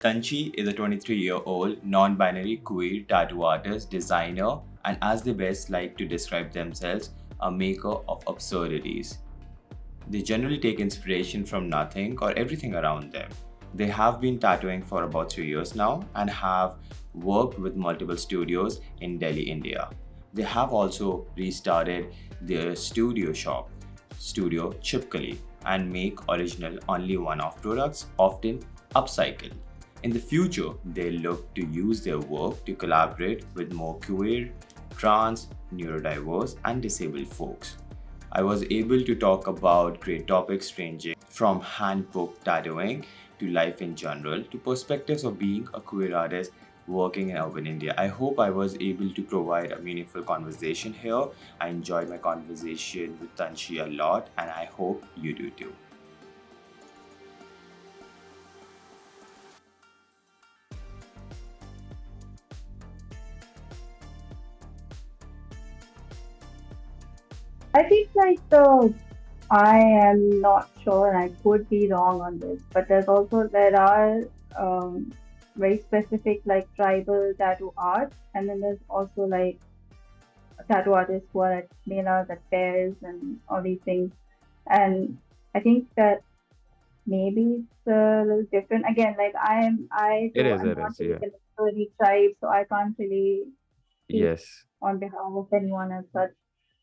Tanshi is a 23-year-old non-binary queer tattoo artist, designer, and as they best like to describe themselves, a maker of absurdities. They generally take inspiration from nothing or everything around them. They have been tattooing for about 3 years now and have worked with multiple studios in Delhi, India. They have also restarted their studio shop, Studio Chipkali, and make original only one-off products, often upcycled. In the future, they look to use their work to collaborate with more queer, trans, neurodiverse, and disabled folks. I was able to talk about great topics ranging from handpoke tattooing to life in general to perspectives of being a queer artist working in urban India. I hope I was able to provide a meaningful conversation here. I enjoyed my conversation with Tanshi a lot, and I hope you do too. I think I am not sure, and I could be wrong on this, but there are very specific like tribal tattoo art, and then there's also like tattoo artists who are at melas, at fairs, and all these things. And I think that maybe it's a little different. Again, like I'm It not is, really yeah. connected to any tribe, so I can't really speak Yes. on behalf of anyone as such.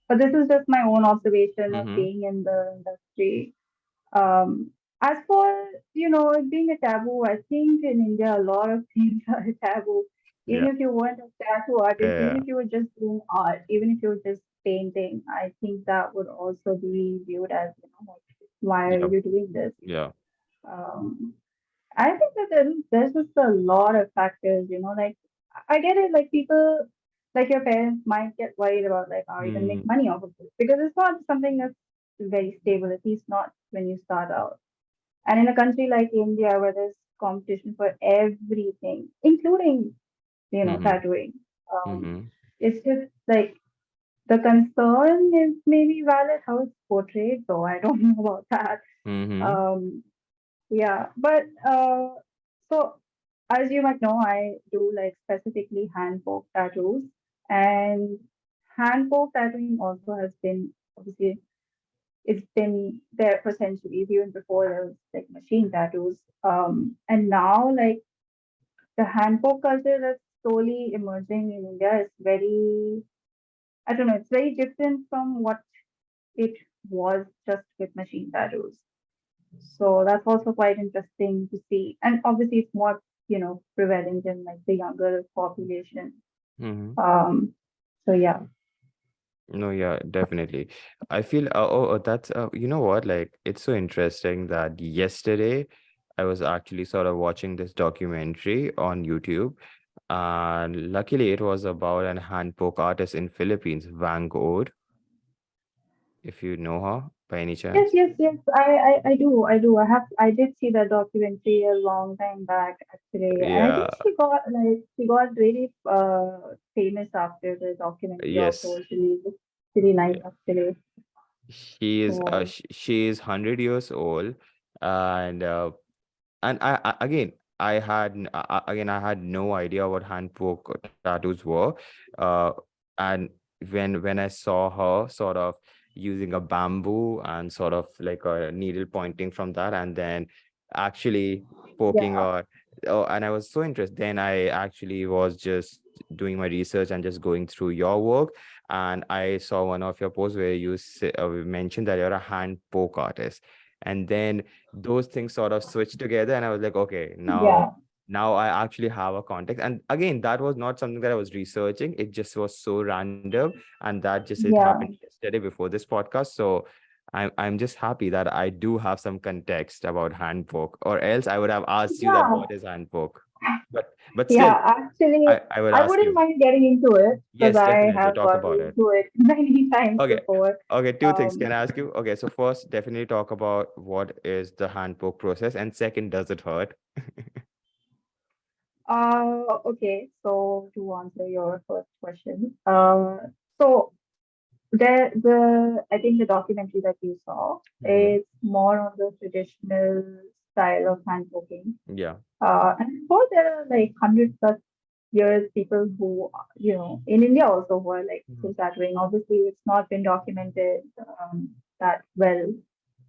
But this is just my own observation of Mm-hmm. being in the industry. Um, as for it being a taboo, I think in India a lot of things are taboo. Even Yeah. if you weren't a tattoo artist, even Yeah. if you were just doing art, even if you were just painting, I think that would also be viewed as like, why are Yeah. you doing this? Yeah. Um, I think that there's just a lot of factors, like I get it, like people, like your parents might get worried about like, are you gonna make Mm-hmm. money off of this? Because it's not something that's very stable, at least not when you start out. And in a country like India where there's competition for everything, including, Mm-hmm. tattooing, um, Mm-hmm. it's just like the concern is maybe valid how it's portrayed, though I don't know about that. Mm-hmm. Um, yeah, but so as you might know, I do like specifically hand poke tattoos, and hand poke tattooing also has been obviously it's been there for centuries, even before there was like machine tattoos. And now like the hand poke culture that's slowly emerging in India is very, I don't know, it's very different from what it was just with machine tattoos. So that's also quite interesting to see. And obviously it's more, prevalent in like the younger population. Mm-hmm. Um, so yeah. No, yeah, definitely. I feel, that's, you know what? Like, it's so interesting that yesterday I was actually sort of watching this documentary on YouTube, and luckily it was about an hand poke artist in Philippines, Van Gogh, if you know her by any Yes, chance. yes, yes. I do. I did see that documentary a long time back actually. And I Yeah, think she got really famous after the documentary also yes. was released. It's really nice actually. So She is 100 years old, and I again I had no idea what hand poke tattoos were, uh and when I saw her sort of using a bamboo and sort of like a needle pointing from that, and then actually poking yeah. her. Oh, and I was so interested. Then I actually was just doing my research and just going through your work, and I saw one of your posts where mentioned that you're a hand poke artist, and then those things sort of switched together, and I was like, okay, Yeah. now I actually have a context. And again, that was not something that I was researching. It just was so random, and that just it happened Yeah. yesterday before this podcast. So I'm just happy that I do have some context about hand poke, or else I would have asked you that Yeah. what is hand poke. But still, Yeah, actually, I would I ask wouldn't you. mind getting into it because Yes, I definitely have talk gotten about it. into it many times Okay. before. Okay, two things. Can Um, I ask you? Okay, so first, definitely talk about what is the hand poke process, and second, does it hurt? okay, so to answer your first question, so I think the documentary that you saw Mm-hmm. is more on the traditional style of hand poking. Yeah. And of course, there are like 100 plus years people who, in India also who are like Mhm. still tattooing. Obviously, it's not been documented that well.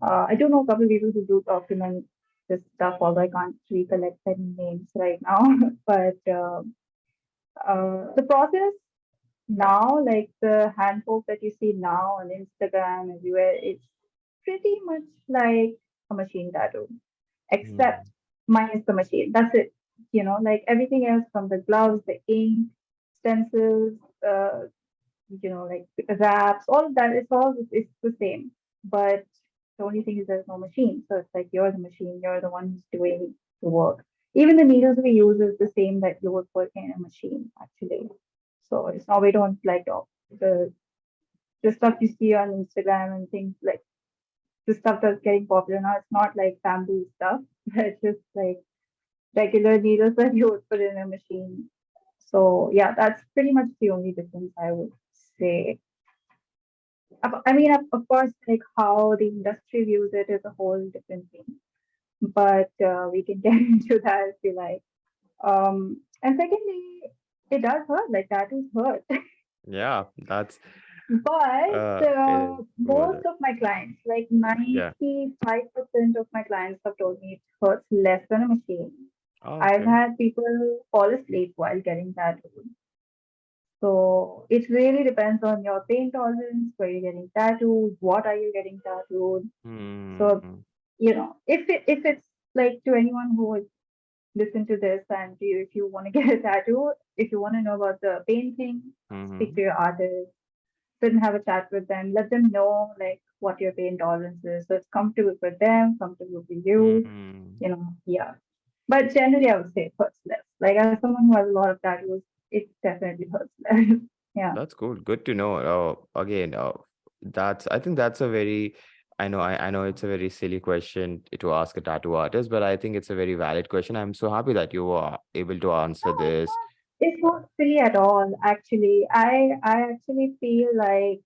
I do know a couple of people who do document this stuff, although I can't recollect their names right now. But the process now, like the hand poke that you see now on Instagram, everywhere, it's pretty much like a machine tattoo, except Mm. minus the machine. That's it. Like everything else from the gloves, the ink, stencils, like wraps, all of that, it's the same. But the only thing is there's no machine. So it's like you're the machine, you're the one who's doing the work. Even the needles we use is the same that you would put in a machine, actually. So it's not, we don't like the stuff you see on Instagram and things like the stuff that's getting popular now. It's not like bamboo stuff. It's just like regular needles that you would put in a machine. So yeah, that's pretty much the only difference I would say. I mean, of course, like how the industry views it is a whole different thing. But we can get into that if you like. And secondly, it does hurt. Like tattoos hurt. Yeah, that's But it is worth most it. of my clients, like Yeah. 95% of my clients have told me it hurts less than a machine. Oh, I've okay. had people fall asleep while getting tattooed. So it really depends on your pain tolerance, where you're getting tattooed, what are you getting tattooed. So, Hmm. if it's like to anyone who would listen to this and if you want to get a tattoo, if you want to know about the pain thing, speak Hmm. to your artist, sit and have a chat with them, let them know like what your pain tolerance is. So it's comfortable for them, comfortable for you, Hmm. yeah. But generally, I would say it hurts less. Like as someone who has a lot of tattoos, it definitely hurts less. Yeah. That's cool. Good to know. Again, I think that's a very, I know it's a very silly question to ask a tattoo artist, but I think it's a very valid question. I'm so happy that you are able to answer No, this. it's Uh, not silly at all. Actually, I actually feel like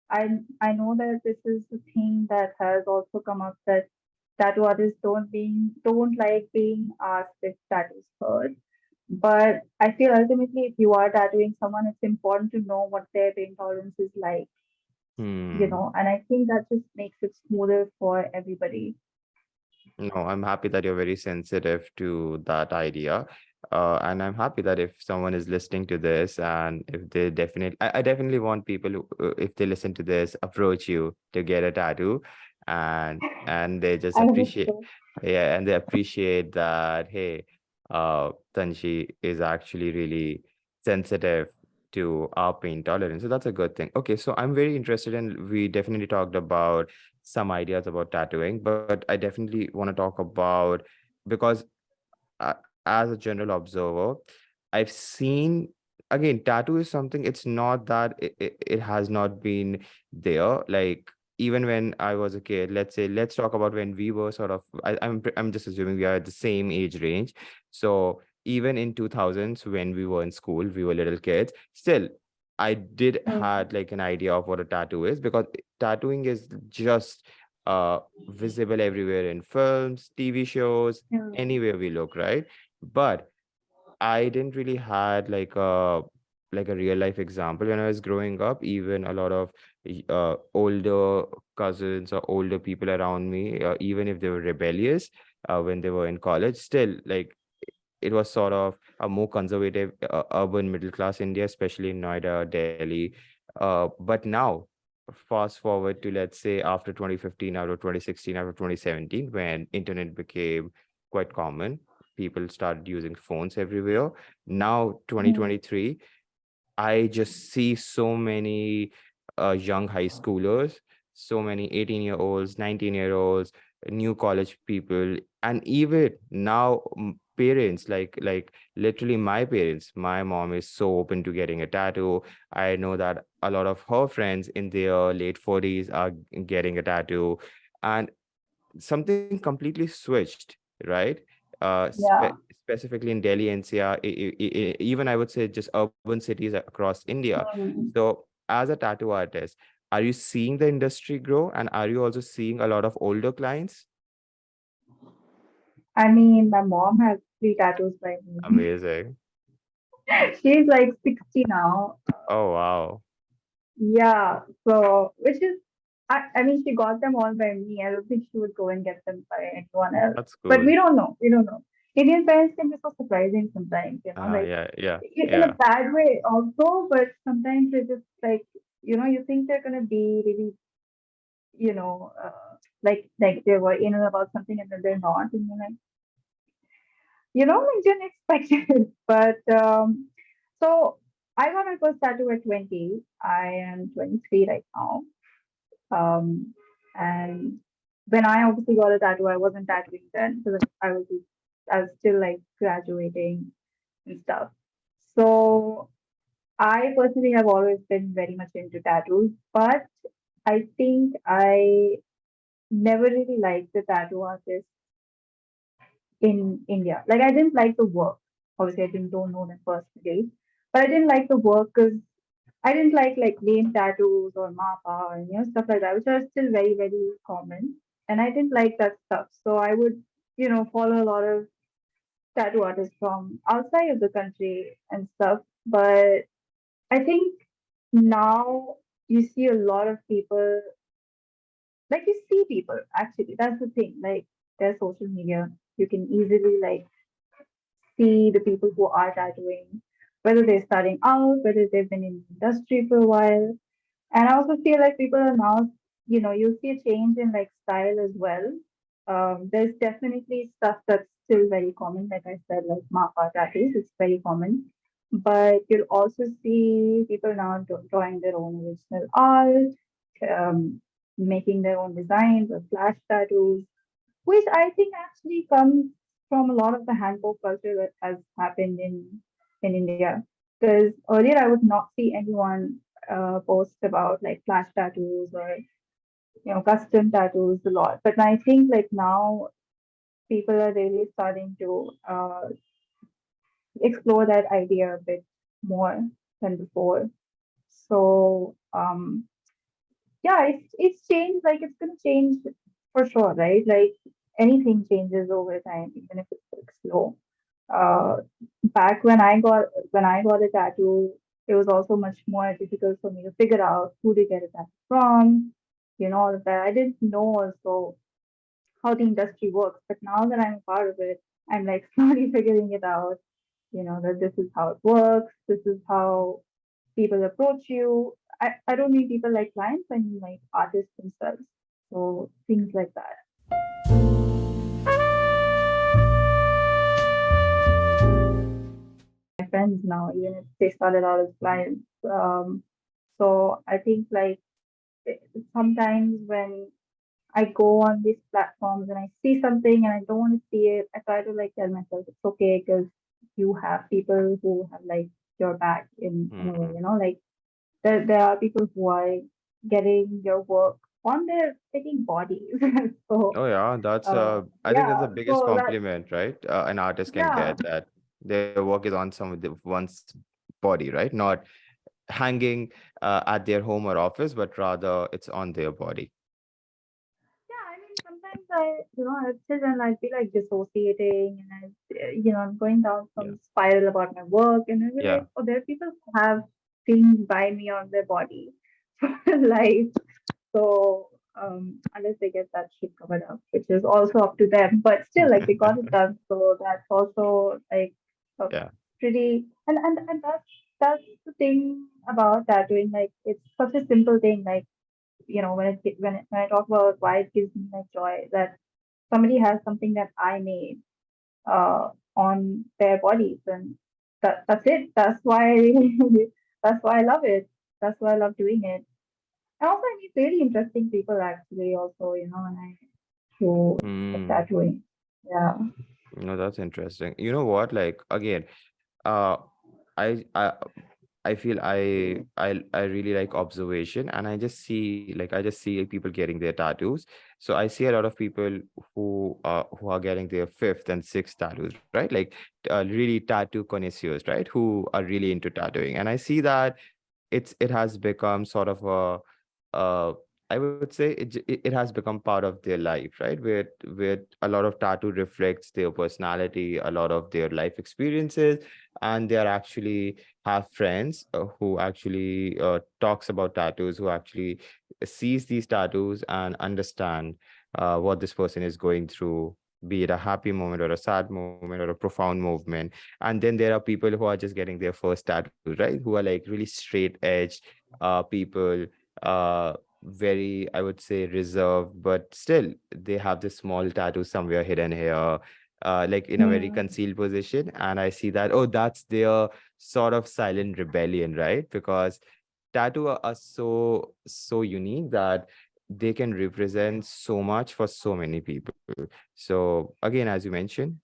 I know that this is the thing that has also come up that tattoo artists don't like being asked if tattoos hurt. But I feel ultimately, if you are tattooing someone, it's important to know what their pain tolerance is like, Hmm. and I think that just makes it smoother for everybody. No, I'm happy that you're very sensitive to that idea. And I'm happy that if someone is listening to this and if they I definitely want people who, if they listen to this, approach you to get a tattoo and they just I hope appreciate, so. yeah, and they appreciate that, hey, Tanshi is actually really sensitive to our pain tolerance. So that's a good thing. Okay, so I'm very interested in, we definitely talked about some ideas about tattooing, but I definitely want to talk about, because as a general observer, I've seen, again, tattoo is something, it's not that it has not been there. Like, even when I was a kid, let's talk about when we were sort of, I'm just assuming we are at the same age range. So even in 2000s, when we were in school, we were little kids, still I did Mm, had like an idea of what a tattoo is, because tattooing is just uh visible everywhere in films, TV shows, mm, anywhere we look, right? But I didn't really had like a real life example when I was growing up. Even a lot of older cousins or older people around me, even if they were rebellious when they were in college, still like it was sort of a more conservative urban middle class India, especially in Noida, Delhi. But now, fast forward to, let's say, after 2015, after 2016, after 2017, when internet became quite common, people started using phones everywhere. Now, mm, 2023, I just see so many young high schoolers, so many 18-year-olds, 19-year-olds, new college people, and even now parents, like literally my parents. My mom is so open to getting a tattoo. I know that a lot of her friends in their late 40s are getting a tattoo, and something completely switched, right? yeah. Specifically in Delhi, NCR, even I would say just urban cities across India. Mm. So, as a tattoo artist, are you seeing the industry grow, and are you also seeing a lot of older clients? I mean, my mom has 3 tattoos by me. Amazing. She's like 60 now. Oh, wow. Yeah, so which is, I mean, she got them all by me. I don't think she would go and get them by anyone else. That's But we cool. don't know. We don't know. Indian parents can be so surprising sometimes, like Yeah, yeah, in a yeah. bad way also, but sometimes they're just like, you think they're gonna be really, like they were in and about something and then they're not, and you're like, like didn't expect it. But so I got my first tattoo at 20. I am 23 right now. Um, and when I obviously got a tattoo, I wasn't tattooing then because I was still like graduating and stuff. So I personally have always been very much into tattoos, but I think I never really liked the tattoo artist in India. Like I didn't like the work. Obviously, I didn't don't know them personally, but I didn't like the work because I didn't like name tattoos or mappa and stuff like that, which are still very very common. And I didn't like that stuff, so I would follow a lot of tattoo artists from outside of the country and stuff. But I think now you see a lot of people, like you see people actually. That's the thing. Like there's social media, you can easily like see the people who are tattooing, whether they're starting out, whether they've been in the industry for a while. And I also feel like people are now, you see a change in like style as well. There's definitely stuff that's still very common, like I said, like mappa tattoos, it's very common. But you'll also see people now drawing their own original art, um, making their own designs or flash tattoos, which I think actually comes from a lot of the handpoke culture that has happened in India. Because earlier I would not see anyone post about like flash tattoos or custom tattoos a lot. But I think like now people are really starting to explore that idea a bit more than before. So yeah, it's changed. Like it's gonna change for sure, right? Like anything changes over time, even if it's like slow. Uh, back when I got a tattoo, it was also much more difficult for me to figure out who to get a tattoo from, all of that. I didn't know also how the industry works, but now that I'm a part of it, I'm like slowly figuring it out. That this is how it works. This is how people approach you. I don't mean people like clients, I mean like artists themselves. So things like that. My friends now, even if they started out as clients. So I think like sometimes when I go on these platforms and I see something and I don't want to see it, I try to like tell myself it's okay because you have people who have like your back in a way, Hmm. like there are people who are getting your work on their freaking bodies. So Oh, yeah. That's I think that's yeah, the biggest so that compliment, right? An artist can yeah, get that their work is on one's body, right? Not hanging at their home or office, but rather it's on their body. yeah. I mean, sometimes I'd sit and I'd be like dissociating and I'm going down Yeah. some spiral about my work and I'd be like, Yeah. oh, there are people who have things by me on their body for life. So unless they get that shit covered up, which is also up to them, but still, like they got it done, so that's also like a Yeah. pretty and that's the thing about tattooing. Like it's such a simple thing. Like when I talk about why it gives me like joy that somebody has something that I made on their bodies, and that's it. That's why that's why I love it. That's why I love doing it. And also, I meet really interesting people actually, also, when I do like Hmm. tattooing. Yeah. No, that's interesting. You know what? Like again, uh, I I I feel I really like observation, and I just see people getting their tattoos. So I see a lot of people who are getting their fifth and sixth tattoos, right? Like really tattoo connoisseurs, right? Who are really into tattooing, and I see that it has become sort of a I would say it has become part of their life, right? Where a lot of tattoo reflects their personality, a lot of their life experiences, and they are actually have friends who actually talks about tattoos, who actually sees these tattoos and understand what this person is going through, be it a happy moment or a sad moment or a profound movement. And then there are people who are just getting their first tattoos, right? Who are like really straight edge people, very, I would say, reserved, but still they have this small tattoo somewhere hidden here, like in a very Hmm. concealed position. And I see that, oh, that's their sort of silent rebellion, right? Because tattoo are so unique that they can represent so much for so many people. So again, as you mentioned,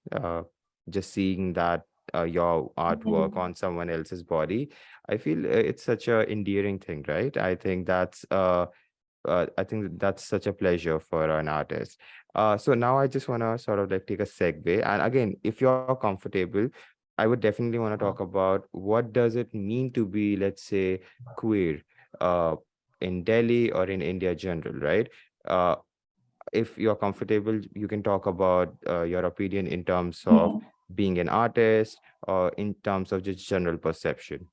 just seeing that your artwork Hmm. on someone else's body, I feel it's such a endearing thing, right? I think that's such a pleasure for an artist. So now I just want to sort of like take a segue. And again, if you're comfortable, I would definitely want to talk about what does it mean to be, let's say, queer uh, in Delhi or in India general, right? Uh, if you're comfortable, you can talk about your opinion in terms of Hmm. being an artist or in terms of just general perception.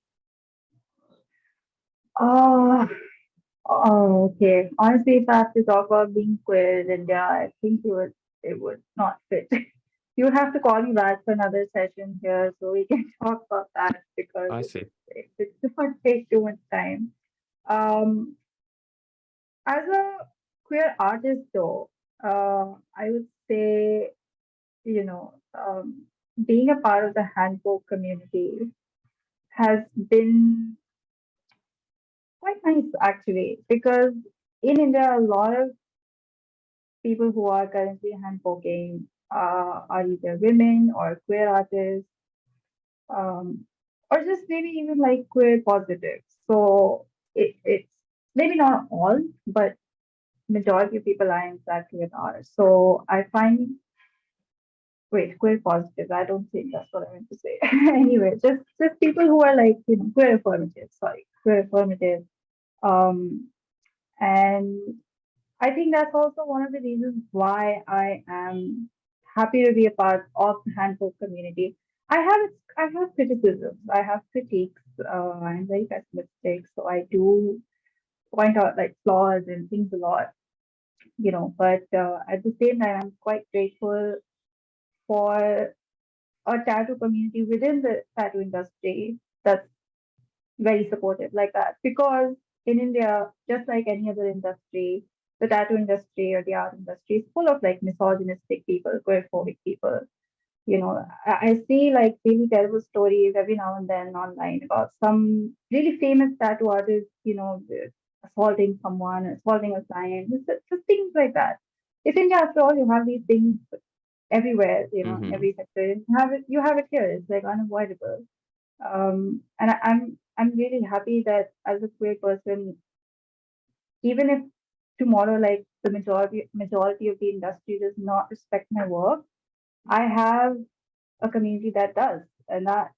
Oh, oh, okay. Honestly, if I have to talk about being queer in India, I think it would not fit. You have to call me back for another session here so we can talk about that because I see. it would take too much time. Um, as a queer artist, though, I would say, you know, being a part of the handbook community has been quite nice actually because in India, a lot of people who are currently handpoking are either women or queer artists, um, or just maybe even like queer positive. So it's maybe not all, but majority of people are in fact queer are. So I find wait queer positive. I don't think that's what I meant to say. Anyway, just people who are like queer affirmative. Sorry, queer affirmative. Um, and I think that's also one of the reasons why I am happy to be a part of the handbook community. I have criticisms, I have critiques. I'm very pessimistic, so I do point out like flaws and things a lot, But at the same time, I'm quite grateful for a tattoo community within the tattoo industry that's very supportive like that. Because in India, just like any other industry, the tattoo industry or the art industry is full of like misogynistic people, queerphobic people. I see like really terrible stories every now and then online about some really famous tattoo artist, assaulting someone, assaulting a client, just things like that. It's India after all, you have these things everywhere, in Mm-hmm. every sector. You have it here. It's like unavoidable. And I'm really happy that as a queer person, even if tomorrow like the majority of the industry does not respect my work, I have a community that does, and that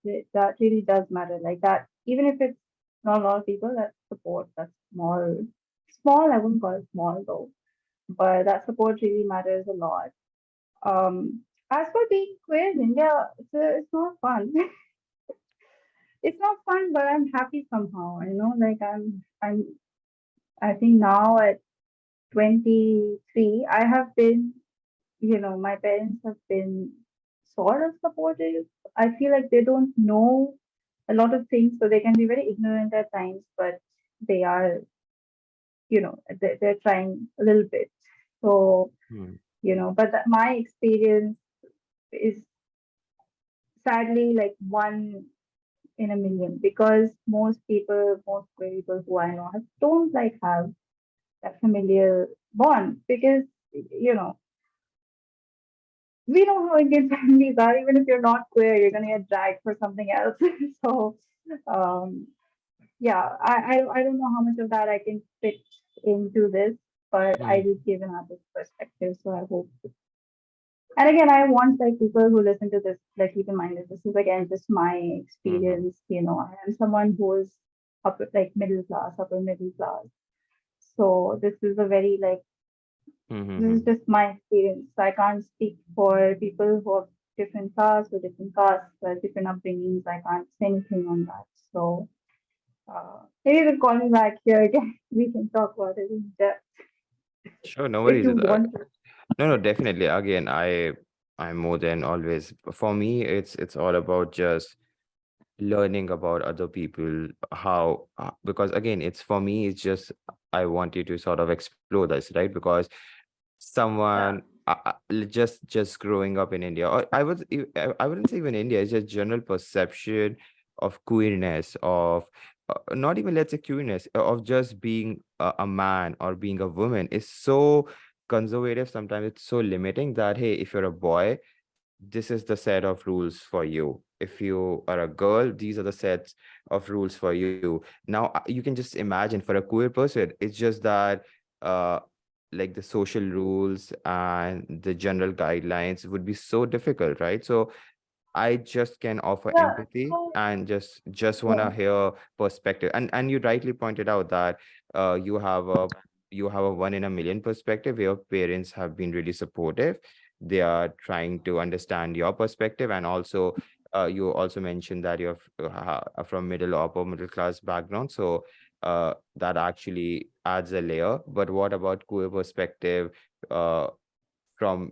really does matter. Like that, even if it's not a lot of people that support that small. I wouldn't call it small though, but that support really matters a lot. As for being queer in India, it's not fun. It's not fun, but I'm happy somehow. Like I think now at 23, I have been, my parents have been sort of supportive. I feel like they don't know a lot of things, so they can be very ignorant at times, but they are, they're trying a little bit. So, but my experience is sadly like one in a million because most queer people who I know don't like have that familiar bond because you know we know how Indian families are. Even if you're not queer, you're gonna get dragged for something else. So um, yeah, I don't know how much of that I can fit into this, but I Mm-hmm. just give an artist perspective. So I hope. And again, I want like people who listen to this, like keep in mind that this is again just my Mm-hmm. experience. I am someone who is upper middle class. So this is a very like this is Mm-hmm. just my experience. So I can't speak for people who have different castes, different upbringings. I can't say anything on that. So maybe we'll call me back here again. We can talk about it in depth Sure, no if worries. you want to. No, no, definitely. Again, I'm more than always. For me, it's all about just learning about other people, how because again, it's for me, it's just I want you to sort of explore this, right? Because Yeah, someone just growing up in India, or I wouldn't say even India, it's just general perception of queerness, of not even let's say queerness, of just being a man or being a woman is so conservative. Sometimes it's so limiting that hey, if you're a boy, this is the set of rules for you. If you are a girl, these are the sets of rules for you. Now, you can just imagine for a queer person, it's just that uh like the social rules and the general guidelines would be so difficult, right? So I just can offer yeah. empathy So and just want yeah, to hear perspective. And you rightly pointed out that you have a one in a million perspective where your parents have been really supportive. They are trying to understand your perspective, and also you also mentioned that you're from middle or upper middle class background. So that actually adds a layer. But what about queer perspective? From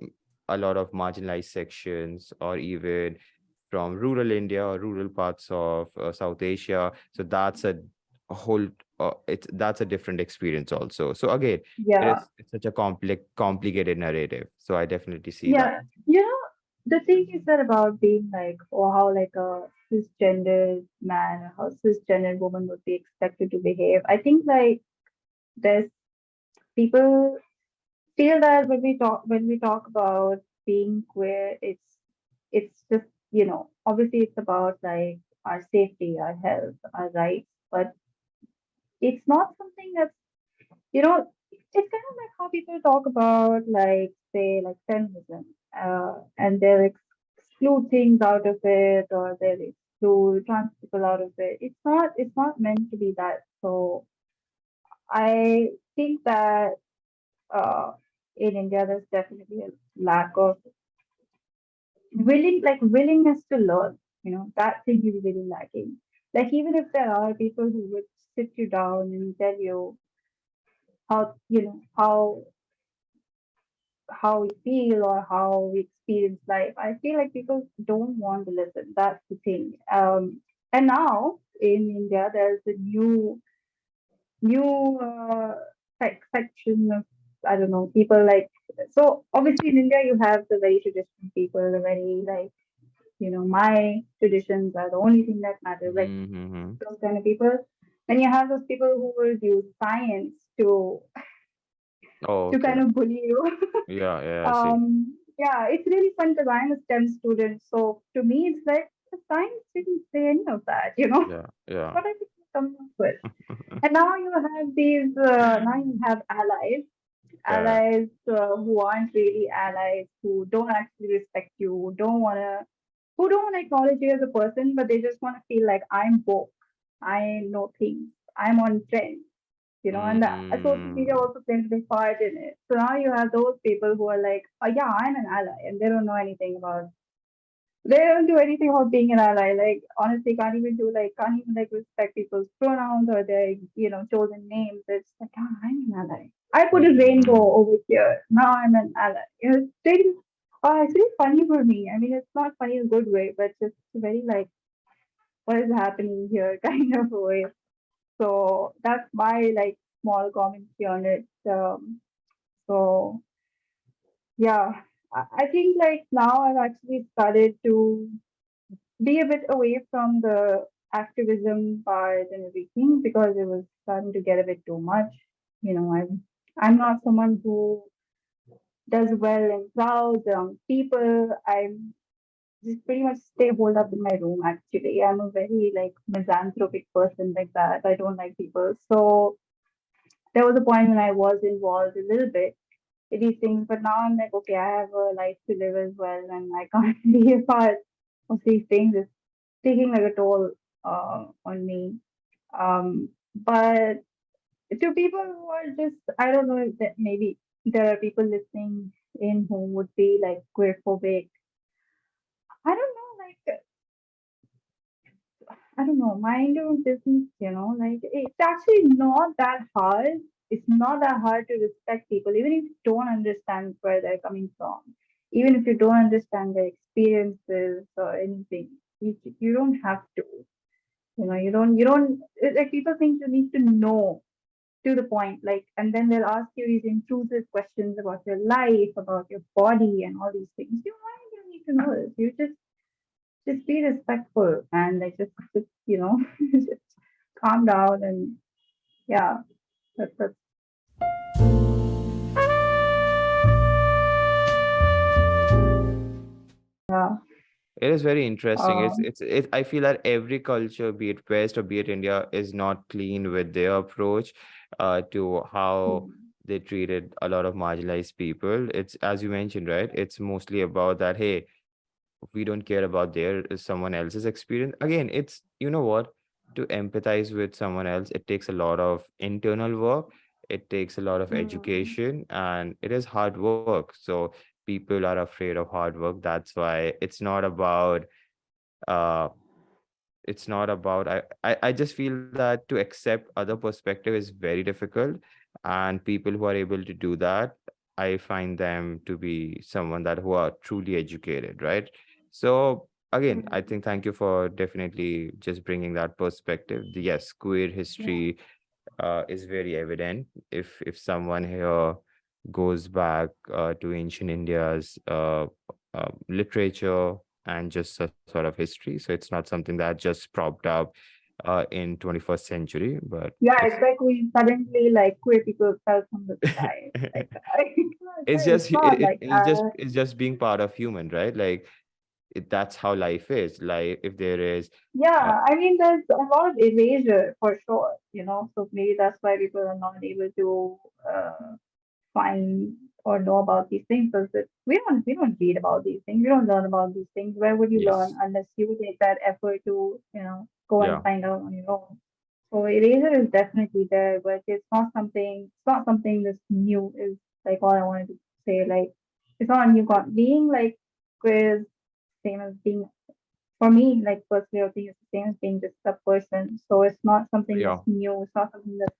a lot of marginalized sections, or even from rural India or rural parts of South Asia. So that's a whole that's a different experience also. So again, yeah, it's such a complicated narrative. So I definitely see that. yeah. You know, the thing is that about being like, or how like a cisgendered man or how cisgendered woman would be expected to behave. I think like there's people feel that when we talk about being queer, it's just obviously it's about like our safety, our health, our rights, but it's not something that's you know it's kind of like how people talk about like say like feminism, and they'll exclude things out of it or they'll exclude trans people out of it. It's not meant to be that. So I think that uh, in India there's definitely a lack of willingness to learn. That thing is really lacking. Like even if there are people who would sit you down and tell you how we feel or how we experience life, I feel like people don't want to listen. That's the thing. And now in India there's a new section of, I don't know, people like, so obviously in India you have the very traditional people, the very like, my traditions are the only thing that matters, like Mm-hmm. those kind of people. Then you have those people who will use science Oh, to okay. kind of bully you. Yeah, yeah, I see. Yeah, it's really fun because I'm a STEM student. So to me, it's like the science didn't say any of that, Yeah, yeah. What are you coming up with? And now you have now you have Yeah. allies who aren't really allies, who don't actually respect you, who don't want to acknowledge you as a person, but they just want to feel like I'm woke, I know things, I'm on trend, and the social media Mm. also plays a big part in it. So now you have those people who are like, oh, yeah, I'm an ally, and they don't do anything about being an ally. Like honestly, can't even like respect people's pronouns or their chosen names. It's like, oh, I'm an ally. I put a Mm-hmm. rainbow over here. Now I'm an ally. It's really funny for me. I mean, it's not funny in a good way, but just very like, what is happening here kind of a way. So that's my like small commentary on it. So yeah, I think like now I've actually started to be a bit away from the activism part and everything because it was starting to get a bit too much. I'm not someone who does well in crowds around people. I'm just pretty much stay holed up in my room actually. I'm a very like misanthropic person like that. I don't like people. So there was a point when I was involved a little bit in these things, but now I'm like, okay, I have a life to live as well, and I can't be a part of these things. It's taking like a toll on me. But to people who are just, I don't know if that maybe there are people listening in who would be like queer phobic. I don't know, like I don't know, mind your own business, like it's actually not that hard. It's not that hard to respect people, even if you don't understand where they're coming from, even if you don't understand their experiences or anything. You don't have to, you don't, like people think you need to know to the point, like, and then they'll ask you these intrusive questions about your life, about your body, and all these things. Why do you need to know this? You just be respectful and like just just calm down and yeah, that's yeah. It is very interesting. Um, I feel that every culture, be it West or be it India, is not clean with their approach to how mm, they treated a lot of marginalized people. It's, as you mentioned, right? It's mostly about that, hey, we don't care about their someone else's experience. Again, it's, you know what, to empathize with someone else, it takes a lot of internal work, it takes a lot of mm, education, and it is hard work. So people are afraid of hard work. That's why uh it's not about I just feel that to accept other perspective is very difficult, and people who are able to do that, I find them to be someone that who are truly educated, right? So again, I mm, think thank you for definitely just bringing that perspective. Yes, queer yeah, history is very evident. If someone here goes back to ancient India's literature and just a sort of history, so it's not something that just propped up in 21st century, but yeah, it's it's like we suddenly like queer people fell from the sky, like it's not like that. it's just being part of human, right? Like that's how life is. Like if there is uh, Yeah, I mean, there's a lot of erasure for sure, so maybe that's why people are not able to find or know about these things because we don't read about these things. We don't learn about these things. Where would you learn yes, unless you take that effort to, go and yeah. find out on your own? So erasure is definitely there, but it's not something that's new is like all I wanted to say. Like it's not a new being like queer is same as being for me, like personally I think it's the same as being just a person. So it's not something that's Yeah. new, it's not something that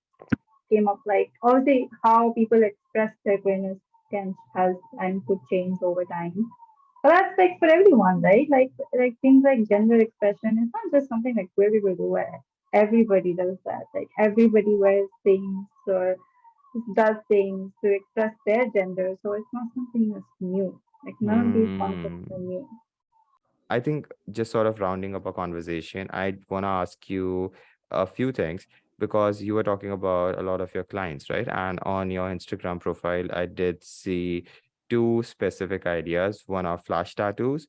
came up like obviously how people express their queerness can has and could change over time. But that's like for everyone, right? Like things like gender expression, it's not just something like queer people do. Everybody does that. Like everybody wears things or does things to express their gender. So it's not something that's new. Like none of these concepts Hmm. are new. I think just sort of rounding up a conversation, I want to ask you a few things because you were talking about a lot of your clients, right? And on your Instagram profile, I did see two specific ideas. One are flash tattoos,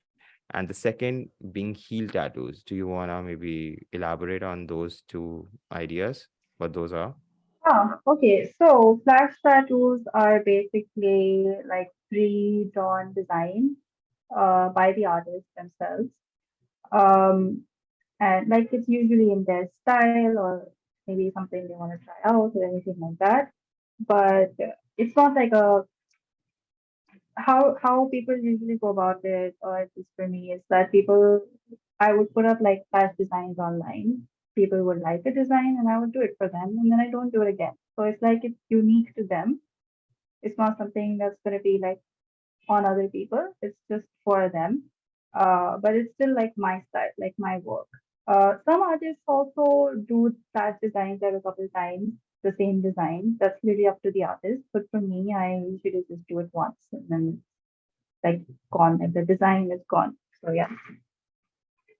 and the second being heel tattoos. Do you want to maybe elaborate on those two ideas? What those are? Ah, okay. So flash tattoos are basically like pre-drawn designs by the artists themselves. Um, and like it's usually in their style or maybe something they want to try out or anything like that. But it's not like a how people usually go about it, or at least for me, is that people I would put up like past designs online. People would like a design and I would do it for them and then I don't do it again. So it's like it's unique to them. It's not something that's gonna be like on other people. It's just for them. But it's still like my style, like my work. Some artists also do past designs like a couple times, the same design. That's really up to the artist. But for me, I usually just do it once and then like gone, like the design is gone. So yeah.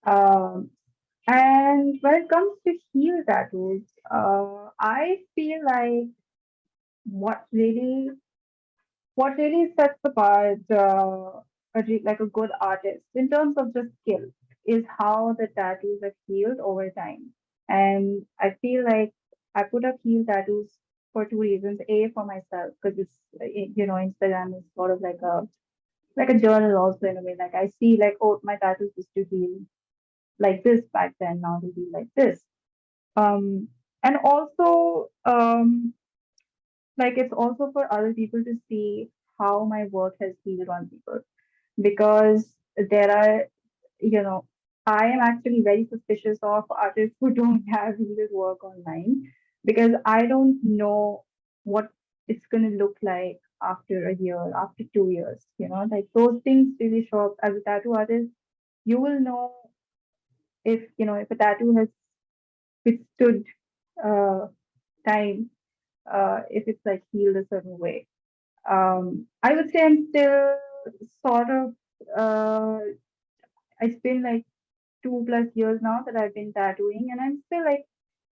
Um, and when it comes to heel tattoos, I feel like what really what really sets apart like a good artist in terms of just skill is how the tattoos are healed over time. And I feel like I put up heel tattoos for two reasons. A, for myself, because Instagram is sort of like a journal also in a way. Like I see like, oh, my tattoos used to heal like this back then, now they heal like this. Um, And also, like it's also for other people to see how my work has healed on people, because there are, you know, I am actually very suspicious of artists who don't have healed work online, because I don't know what it's going to look like after a year, after 2 years, like those things really show up. As a tattoo artist, you will know if, if a tattoo has withstood uh, time, if it's like healed a certain way. I would say I'm still sort of, it's been like 2+ years now that I've been tattooing, and I'm still like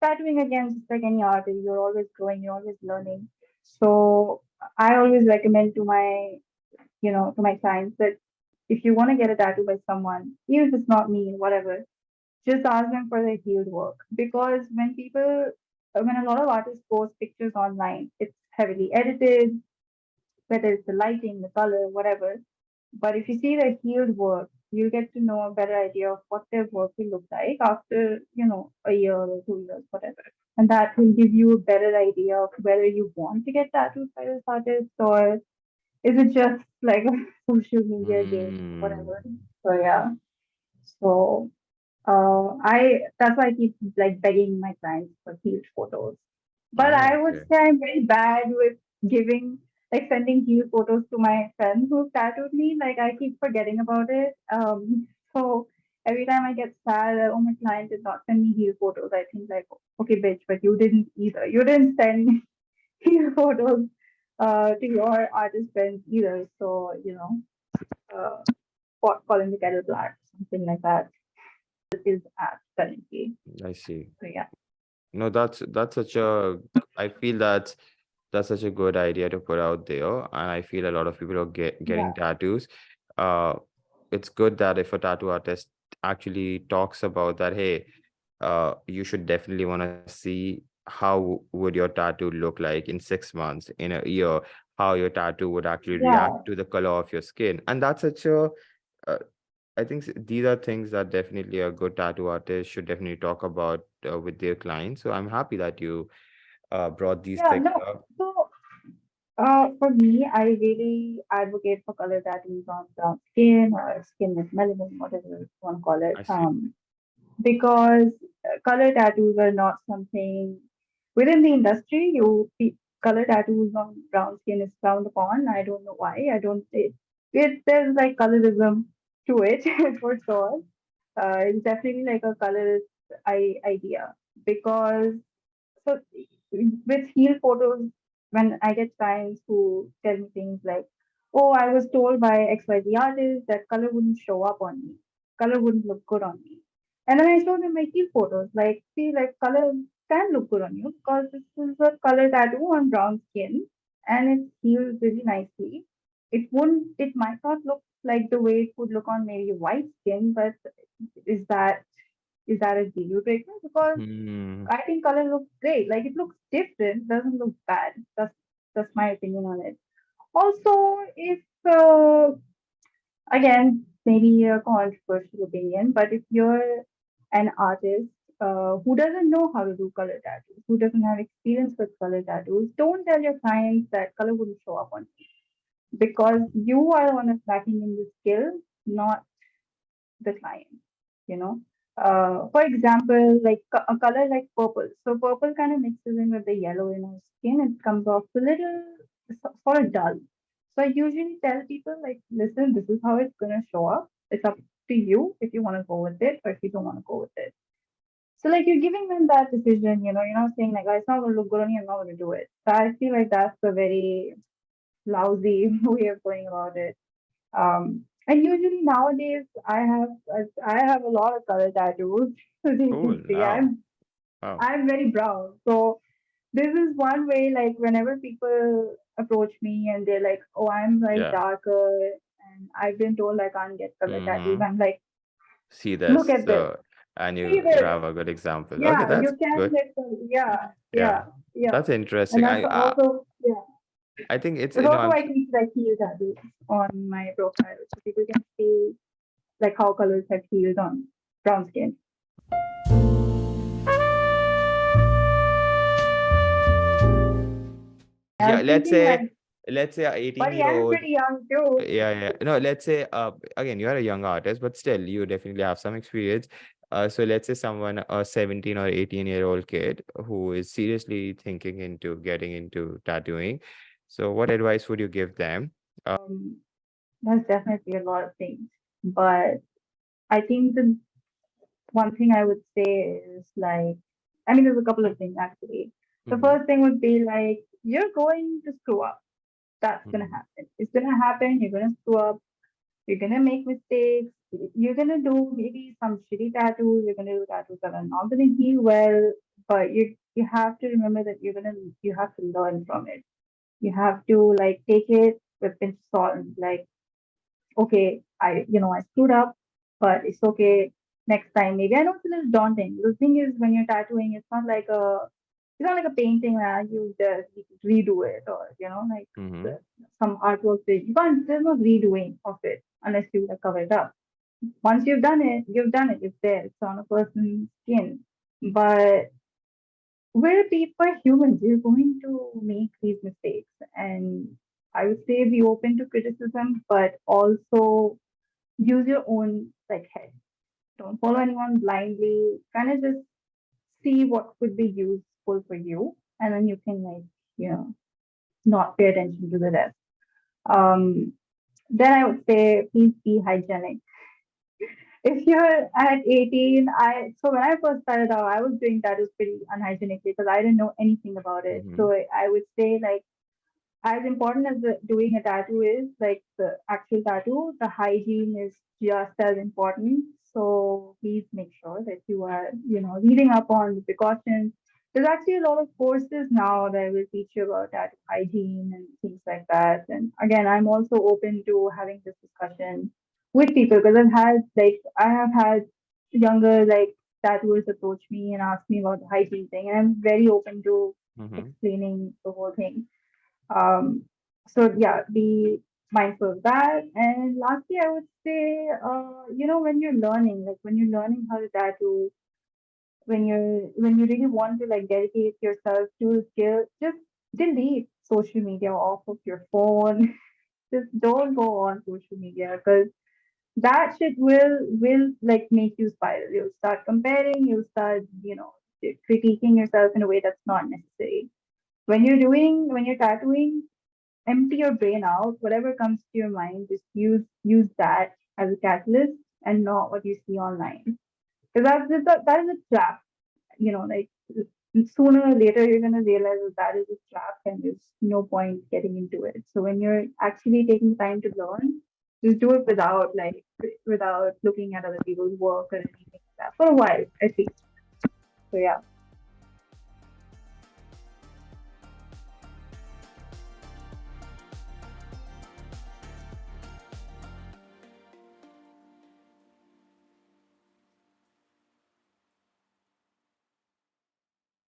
tattooing again, just like any artist. You're always growing, you're always learning. So I always recommend to my, to my clients that if you want to get a tattoo by someone, even if it's not me, whatever, just ask them for their healed work. Because when a lot of artists post pictures online, it's heavily edited, whether it's the lighting, the color, whatever. But if you see their healed work, you'll get to know a better idea of what their work will look like after, a year or 2 years, whatever. And that will give you a better idea of whether you want to get tattooed by this artist, or is it just like a social media game, Mm. whatever. So yeah. So I that's why I keep like begging my clients for healed photos. But Oh, I would okay. say I'm very bad with giving, like sending healed photos to my friends who tattooed me. Like I keep forgetting about it. So every time I get sad that, oh, my client did not send me healed photos, I think like, okay, bitch, but you didn't either. You didn't send healed photos to your artist friends either. So uh, calling the kettle black, something like that is at currently. I see. So yeah. No, that's such a, I feel that's such a good idea to put out there. And I feel a lot of people are getting Yeah. tattoos. Uh, it's good that if a tattoo artist actually talks about that, hey, you should definitely want to see how would your tattoo look like in 6 months, in a year, how your tattoo would actually react Yeah. to the color of your skin. And that's such a, uh, I think these are things that definitely a good tattoo artist should definitely talk about with their clients. So I'm happy that you brought these Yeah. things No. up. So for me, I really advocate for color tattoos on brown skin or skin with melanin, whatever you want to call it. I see. Because color tattoos are not something within the industry. Color tattoos on brown skin is frowned upon. I don't know why. I don't. There's like colorism to it for sure. It's definitely like a colorist idea, because so with heel photos, when I get clients who tell me things like, "Oh, I was told by XYZ artist that color wouldn't show up on me, color wouldn't look good on me," and then I show them my heel photos, like, see, like color can look good on you because this is a color tattoo on brown skin, and it heals really nicely. It won't, it might not look like the way it would look on maybe white skin, but is that is that a deal breaker? Because Hmm. I think color looks great. Like it looks different, doesn't look bad. That's my opinion on it. Also, if again, maybe a controversial opinion, but if you're an artist who doesn't know how to do color tattoos, who doesn't have experience with color tattoos, don't tell your clients that color wouldn't show up on you, because you are the one that's lacking in the skill, not the client, you know. For example, like a color like purple. So purple kind of mixes in with the yellow in our skin. It comes off a little sort of dull. So I usually tell people like, listen, this is how it's gonna show up. It's up to you if you want to go with it or if you don't want to go with it. So like you're giving them that decision, you're not saying like, oh, it's not gonna look good on you, I'm not gonna do it. So I feel like that's a very lousy way of going about it. And usually nowadays, I have a lot of color tattoos. As you Cool. can see, Now. Wow. I'm very brown. So this is one way. Like whenever people approach me and they're like, "Oh, I'm like Yeah. darker," and I've been told I can't get color tattoos. Mm-hmm. I'm like, See "Look this. at this. So, and See you this. have a good example. Okay, Yeah, that's you can good. get color. Yeah, Yeah, yeah, yeah." that's And interesting. that's also, yeah. I think it's, There's also I'm I keep like heel tattoos on my profile so people can see like how colors have healed on brown skin. I yeah, was thinking like, let's say a 18 buddy, year I'm old. pretty young too. Yeah. No, let's say again, you're a young artist, but still you definitely have some experience. So let's say someone, a 17 or 18-year-old kid who is seriously thinking into getting into tattooing. So what advice would you give them? Um, there's definitely a lot of things, but I think the one thing I would say is like, I mean, there's a couple of things actually. The Mm-hmm. first thing would be like, you're going to screw up. That's gonna Mm-hmm. happen. It's gonna happen. You're gonna screw up. You're gonna make mistakes. You're gonna do maybe some shitty tattoos. You're gonna do tattoos that are not gonna heal well. But you have to remember that you have to learn from it. You have to like take it with pinch of salt and like, okay, I screwed up, but it's okay. Next time, maybe I know it's a little daunting. The thing is, when you're tattooing, it's not like a painting where you just redo it or like Mm-hmm. the, some artwork that you can't. There's no redoing of it unless you like, cover it up. Once you've done it, you've done it. It's there. It's on a person's skin. But we're people, humans. We're going to make these mistakes, and I would say be open to criticism, but also use your own like head. Don't follow anyone blindly. Kind of just see what could be useful for you, and then you can like not pay attention to the rest. Um, then I would say please be hygienic. If you're at 18, so when I first started out, I was doing tattoos pretty unhygienically because I didn't know anything about it. Mm-hmm. So I would say like as important as doing a tattoo is, like the actual tattoo, the hygiene is just as important. So please make sure that you are, reading up on the precautions. There's actually a lot of courses now that will teach you about tattoo hygiene and things like that. And again, I'm also open to having this discussion with people because I have had younger like tattooers approach me and ask me about the hygiene thing, and I'm very open to Mm-hmm. explaining the whole thing. um, so yeah, be mindful of that. And lastly, I would say, when you're learning, like when you're learning how to tattoo, when you really want to like dedicate yourself to a skill, just delete social media off of your phone. Just don't go on social media because that shit will like make you spiral. You'll start comparing. You'll start, critiquing yourself in a way that's not necessary. When you're tattooing, empty your brain out. Whatever comes to your mind, just use that as a catalyst and not what you see online. Because that is a trap. Like sooner or later you're gonna realize that is a trap and there's no point getting into it. So when you're actually taking time to learn, just do it without looking at other people's work or anything like that for a while at least. So yeah.